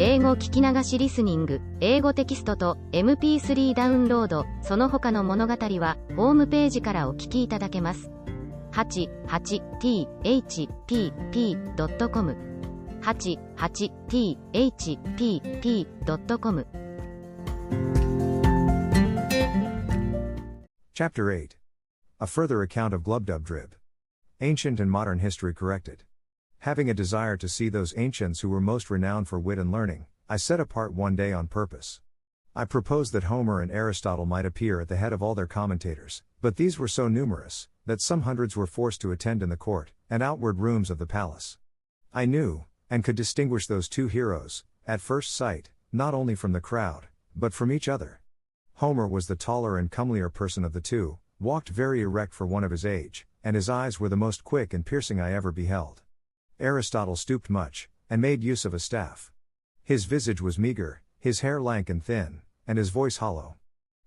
英語聞き流しリスニング、英語テキストと MP3 ダウンロード、その他の物語はホームページからお聞きいただけます。88thpp.com 88thpp.com Chapter 8. A further account of Glubbdubdrib. Ancient and modern history corrected. Having a desire to see those ancients who were most renowned for wit and learning, I set apart one day on purpose. I proposed that Homer and Aristotle might appear at the head of all their commentators, but these were so numerous, that some hundreds were forced to attend in the court and outward rooms of the palace. I knew, and could distinguish those two heroes, at first sight, not only from the crowd, but from each other. Homer was the taller and comelier person of the two, walked very erect for one of his age, and his eyes were the most quick and piercing I ever beheld. Aristotle stooped much, and made use of a staff. His visage was meager, his hair lank and thin, and his voice hollow.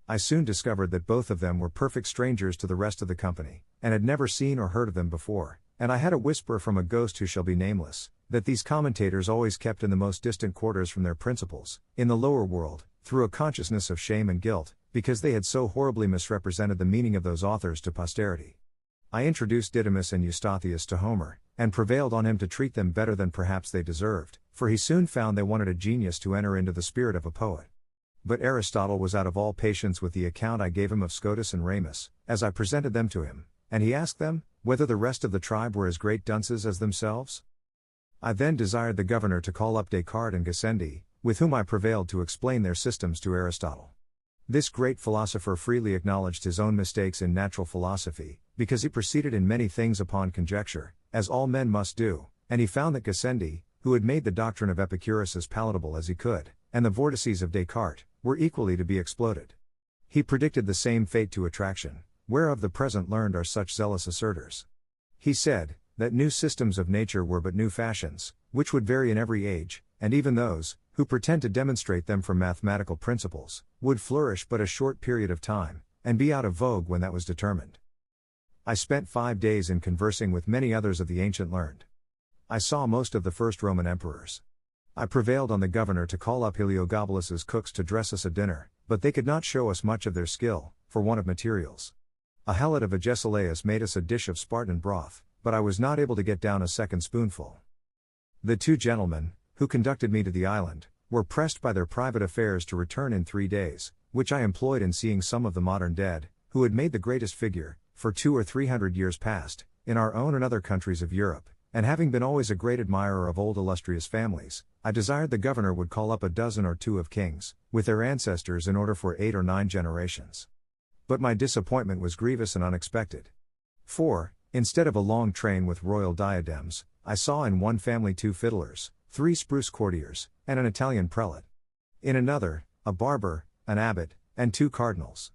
I soon discovered that both of them were perfect strangers to the rest of the company, and had never seen or heard of them before, and I had a whisper from a ghost who shall be nameless, that these commentators always kept in the most distant quarters from their principals, in the lower world, through a consciousness of shame and guilt, because they had so horribly misrepresented the meaning of those authors to posterity. I introduced Didymus and Eustathius to Homer, and prevailed on him to treat them better than perhaps they deserved, for he soon found they wanted a genius to enter into the spirit of a poet. But Aristotle was out of all patience with the account I gave him of Scotus and Ramus, as I presented them to him, and he asked them, whether the rest of the tribe were as great dunces as themselves? I then desired the governor to call up Descartes and Gassendi, with whom I prevailed to explain their systems to Aristotle. This great philosopher freely acknowledged his own mistakes in natural philosophy, because he proceeded in many things upon conjecture, as all men must do, and he found that Gassendi, who had made the doctrine of Epicurus as palatable as he could, and the vortices of Descartes, were equally to be exploded. He predicted the same fate to attraction, whereof the present learned are such zealous assertors. He said, that new systems of nature were but new fashions, which would vary in every age, and even those, who pretend to demonstrate them from mathematical principles, would flourish but a short period of time, and be out of vogue when that was determined. I spent 5 days in conversing with many others of the ancient learned. I saw most of the first Roman emperors. I prevailed on the governor to call up Heliogabalus's cooks to dress us a dinner, but they could not show us much of their skill, for want of materials. A helot of Agesilaus made us a dish of Spartan broth, but I was not able to get down a second spoonful. The two gentlemen, who conducted me to the island, were pressed by their private affairs to return in 3 days, which I employed in seeing some of the modern dead, who had made the greatest figure, for 200 or 300 years past, in our own and other countries of Europe, and having been always a great admirer of old illustrious families, I desired the governor would call up a dozen or two of kings, with their ancestors in order for 8 or 9 generations. But my disappointment was grievous and unexpected. For, instead of a long train with royal diadems, I saw in one family 2 fiddlers, 3 spruce courtiers, and an Italian prelate. In another, a barber, an abbot, and 2 cardinals.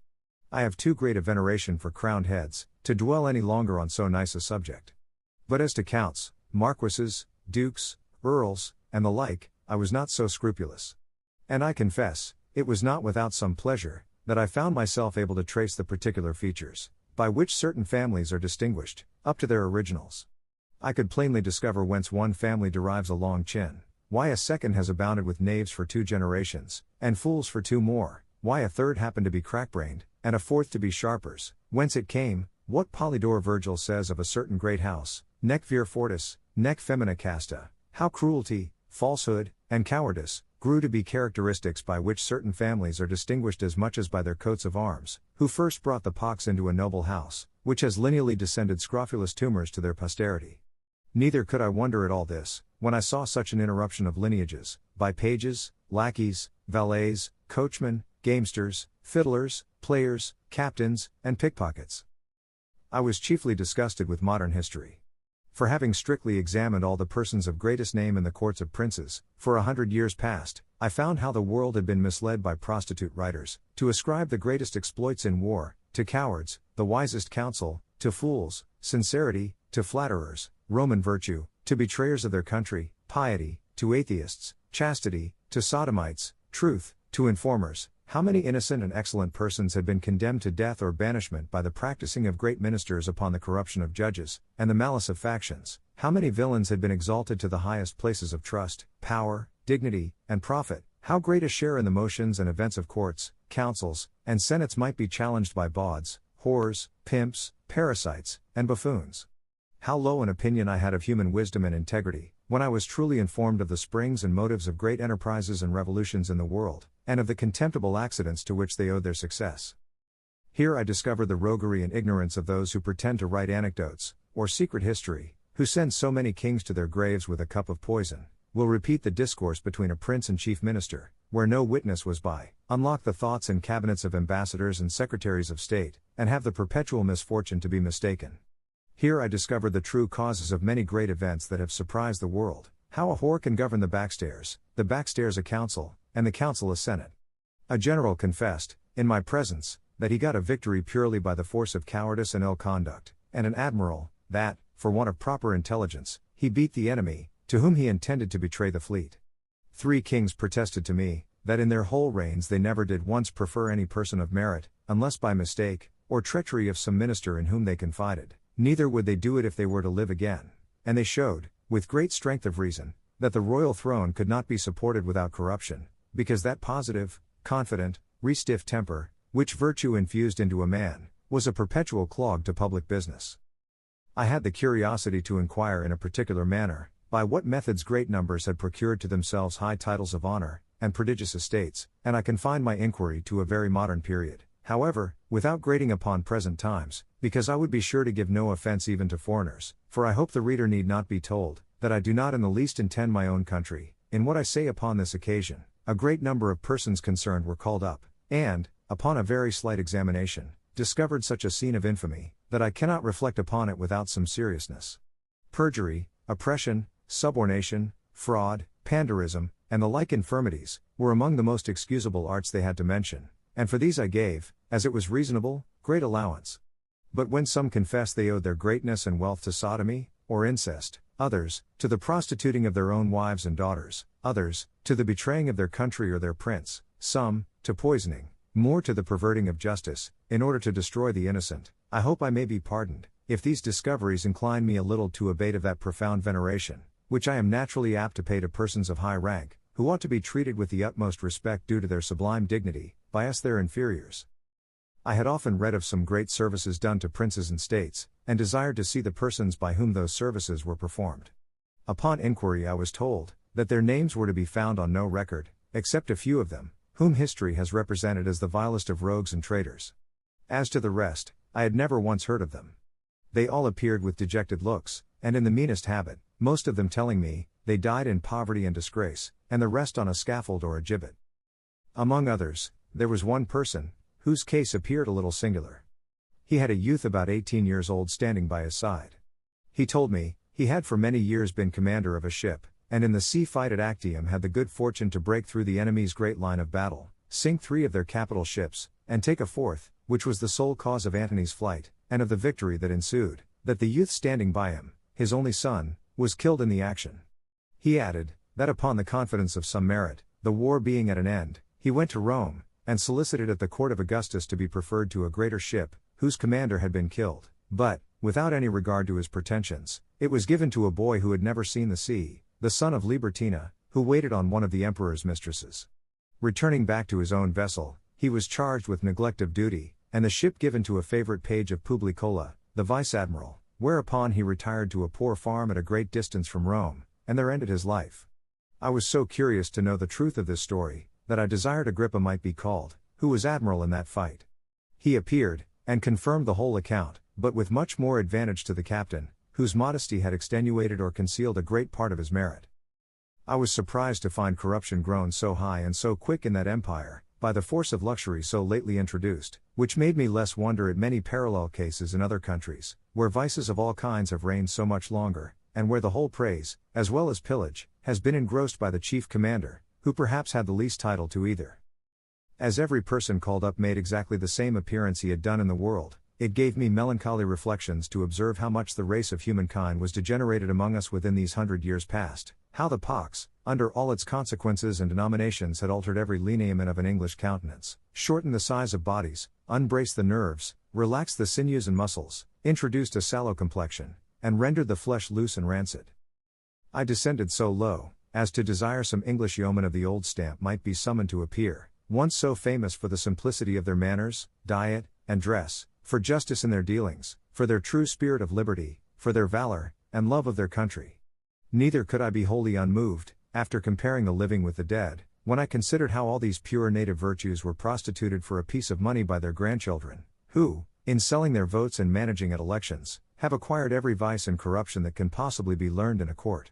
I have too great a veneration for crowned heads, to dwell any longer on so nice a subject. But as to counts, marquises, dukes, earls, and the like, I was not so scrupulous. And I confess, it was not without some pleasure, that I found myself able to trace the particular features, by which certain families are distinguished, up to their originals. I could plainly discover whence one family derives a long chin, why a second has abounded with knaves for 2 generations, and fools for 2 more, why a third happened to be crack-brained, and a fourth to be sharpers, whence it came, what Polydore Virgil says of a certain great house, nec vir fortis, nec femina casta, how cruelty, falsehood, and cowardice, grew to be characteristics by which certain families are distinguished as much as by their coats of arms, who first brought the pox into a noble house, which has lineally descended scrofulous tumors to their posterity. Neither could I wonder at all this, when I saw such an interruption of lineages, by pages, lackeys, valets, coachmen, gamesters, fiddlers, players, captains, and pickpockets. I was chiefly disgusted with modern history. For having strictly examined all the persons of greatest name in the courts of princes, for 100 years past, I found how the world had been misled by prostitute writers, to ascribe the greatest exploits in war, to cowards, the wisest counsel, to fools, sincerity, to flatterers, Roman virtue, to betrayers of their country, piety, to atheists, chastity, to sodomites, truth, to informers. How many innocent and excellent persons had been condemned to death or banishment by the practicing of great ministers upon the corruption of judges, and the malice of factions? How many villains had been exalted to the highest places of trust, power, dignity, and profit, how great a share in the motions and events of courts, councils, and senates might be challenged by bawds, whores, pimps, parasites, and buffoons. How low an opinion I had of human wisdom and integrity, when I was truly informed of the springs and motives of great enterprises and revolutions in the world, and of the contemptible accidents to which they owed their success. Here I discover the roguery and ignorance of those who pretend to write anecdotes, or secret history, who send so many kings to their graves with a cup of poison, will repeat the discourse between a prince and chief minister, where no witness was by, unlock the thoughts and cabinets of ambassadors and secretaries of state, and have the perpetual misfortune to be mistaken. Here I discovered the true causes of many great events that have surprised the world, how a whore can govern the backstairs a council, and the council a senate. A general confessed, in my presence, that he got a victory purely by the force of cowardice and ill conduct, and an admiral, that, for want of proper intelligence, he beat the enemy, to whom he intended to betray the fleet. 3 kings protested to me, that in their whole reigns they never did once prefer any person of merit, unless by mistake, or treachery of some minister in whom they confided, neither would they do it if they were to live again, and they showed, with great strength of reason, that the royal throne could not be supported without corruption, because that positive, confident, re-stiff temper, which virtue infused into a man, was a perpetual clog to public business. I had the curiosity to inquire in a particular manner, by what methods great numbers had procured to themselves high titles of honor, and prodigious estates, and I confined my inquiry to a very modern period, however, without grating upon present times, because I would be sure to give no offense even to foreigners, for I hope the reader need not be told, that I do not in the least intend my own country, in what I say upon this occasion. A great number of persons concerned were called up, and, upon a very slight examination, discovered such a scene of infamy, that I cannot reflect upon it without some seriousness. Perjury, oppression, subornation, fraud, pandarism, and the like infirmities, were among the most excusable arts they had to mention, and for these I gave, as it was reasonable, great allowance. But when some confessed they owed their greatness and wealth to sodomy, or incest, others, to the prostituting of their own wives and daughters, others, to the betraying of their country or their prince, some, to poisoning, more to the perverting of justice, in order to destroy the innocent, I hope I may be pardoned, if these discoveries incline me a little to abate of that profound veneration, which I am naturally apt to pay to persons of high rank, who ought to be treated with the utmost respect due to their sublime dignity, by us their inferiors. I had often read of some great services done to princes and states, and desired to see the persons by whom those services were performed. Upon inquiry I was told, that their names were to be found on no record, except a few of them, whom history has represented as the vilest of rogues and traitors. As to the rest, I had never once heard of them. They all appeared with dejected looks, and in the meanest habit, most of them telling me, they died in poverty and disgrace, and the rest on a scaffold or a gibbet. Among others, there was one person, whose case appeared a little singular. He had a youth about 18 years old standing by his side. He told me, he had for many years been commander of a ship, and in the sea fight at Actium had the good fortune to break through the enemy's great line of battle, sink 3 of their capital ships, and take a 4th, which was the sole cause of Antony's flight, and of the victory that ensued, that the youth standing by him, his only son, was killed in the action. He added, that upon the confidence of some merit, the war being at an end, he went to Rome, and solicited at the court of Augustus to be preferred to a greater ship, whose commander had been killed, but, without any regard to his pretensions, it was given to a boy who had never seen the sea, the son of Libertina, who waited on one of the emperor's mistresses. Returning back to his own vessel, he was charged with neglect of duty, and the ship given to a favorite page of Publicola, the vice-admiral, whereupon he retired to a poor farm at a great distance from Rome, and there ended his life. I was so curious to know the truth of this story, that I desired Agrippa might be called, who was admiral in that fight. He appeared, and confirmed the whole account, but with much more advantage to the captain, whose modesty had extenuated or concealed a great part of his merit. I was surprised to find corruption grown so high and so quick in that empire, by the force of luxury so lately introduced, which made me less wonder at many parallel cases in other countries, where vices of all kinds have reigned so much longer, and where the whole praise, as well as pillage, has been engrossed by the chief commander, who perhaps had the least title to either. As every person called up made exactly the same appearance he had done in the world, it gave me melancholy reflections to observe how much the race of humankind was degenerated among us within these 100 years past, how the pox, under all its consequences and denominations, had altered every lineament of an English countenance, shortened the size of bodies, unbraced the nerves, relaxed the sinews and muscles, introduced a sallow complexion, and rendered the flesh loose and rancid. I descended so low, as to desire some English yeoman of the old stamp might be summoned to appear, once so famous for the simplicity of their manners, diet, and dress, for justice in their dealings, for their true spirit of liberty, for their valor, and love of their country. Neither could I be wholly unmoved, after comparing the living with the dead, when I considered how all these pure native virtues were prostituted for a piece of money by their grandchildren, who, in selling their votes and managing at elections, have acquired every vice and corruption that can possibly be learned in a court.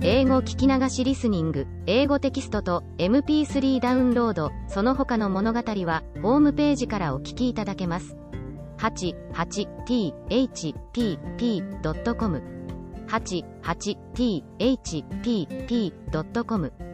英語聞き流しリスニング、英語テキストと MP3 ダウンロード、その他の物語はホームページからお聞きいただけます。88thpp.com 88thpp.com